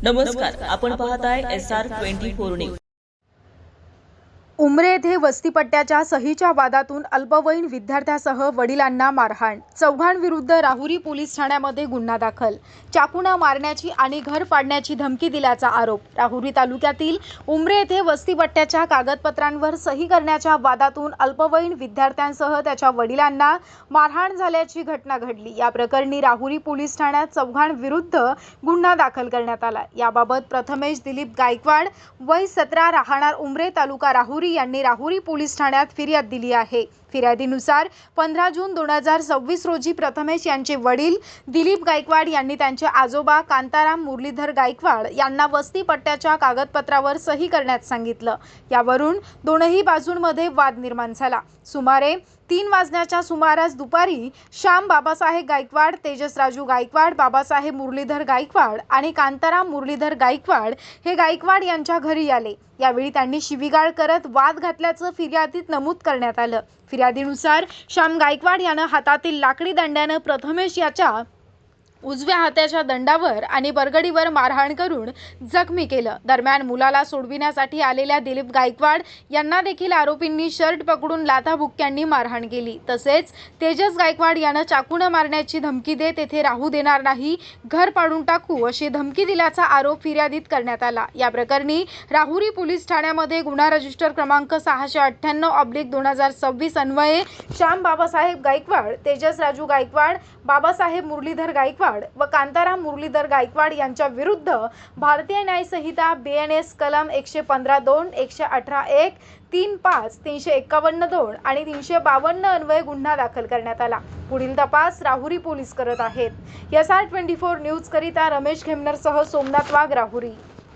नमस्कार, आपण पाहत आहे SR24 न्यूज। उमरे येथे वस्तीपट्ट्याच्या सहीच्या वादातून अल्पवयीन विद्यार्थ्यासह वडिलांना मारहाण। चौघांविरुद्ध राहुरी पोलीस ठाण्यामध्ये गुन्हा दाखल। चाकूने मारण्याची आणि घर पाडण्याची धमकी दिल्याचा आरोप। राहुरी तालुक्यातील उमरे येथे वस्तीपट्ट्याच्या कागदपत्रांवर सही करण्याच्या वादातून अल्पवयीन विद्यार्थ्यांसह त्याच्या वडिलांना मारहाण झाल्याची घटना घडली। या प्रकरणी राहुरी पोलीस ठाण्यात चौघांविरुद्ध गुन्हा दाखल करण्यात आला। याबाबत प्रथमेश दिलीप गायकवाड वय 17 राहणार उमरे तालुका राहुरी यांनी राहुरी पोलीस ठाण्यात फिर्याद दिली आहे। फिर्यादीनुसार 15 जून 2026 रोजी प्रथमेश यांचे वडील दिलीप गायकवाड यांनी त्यांचे आजोबा कांताराम मुरलीधर गायकवाड यांना वस्तीपट्ट्याच्या कागदपत्रावर सही करण्यास सांगितलं। यावरून दोनही बाजूंमध्ये वाद निर्माण झाला। सुमारे 3 वाजण्याच्या सुमारास दुपारी श्याम बाबासाहेब गायकवाड, तेजस राजू गायकवाड, बाबासाहेब मुरलीधर गायकवाड आणि कांताराम मुरलीधर गायकवाड हे गायकवाड यांच्या घरी आले। यावेळी त्यांनी शिवीगाळ करत वाद घातल्याचं फिर्यादीत नमूद करण्यात आलं। फिर्यादीनुसार श्याम गायकवाड यानं हातातील लाकडी दंड्यानं प्रथमेश याच्या उजव्या हाताच्या दंडावर आणि बरगडीवर मारहाण करून जखमी केलं। दरम्यान मुलाला सोडविण्यासाठी आलेल्या दिलीप गायकवाड यांना देखील आरोपींनी शर्ट पकडून लाथाबुक्क्यांनी मारहाण केली। तसेच तेजस गायकवाड यानं चाकूने मारण्याची धमकी देत येथे राहू देणार नाही, घर पाडून टाकू अशी धमकी दिल्याचा आरोप फिर्यादीत करण्यात आला। या प्रकरणी राहुरी पोलीस ठाण्यामध्ये गुन्हा रजिस्टर क्रमांक 698/2026 अन्वये श्याम बाबासाहेब गायकवाड, तेजस राजू गायकवाड, बाबासाहेब मुरलीधर गायकवाड व कांताराम मुरलीधर गायकवाड यांच्या विरुद्ध भारतीय न्याय संहिता BNS कलम 115(2), 118(1), 35, 351(2) आणि 352 अन्वये गुन्हा दाखल करण्यात आला। पुढील तपास राहुरी पोलीस करत आहेत। SR24 न्यूज करिता रमेश खेमनर सह सोमनाथ वाघ, राहुरी।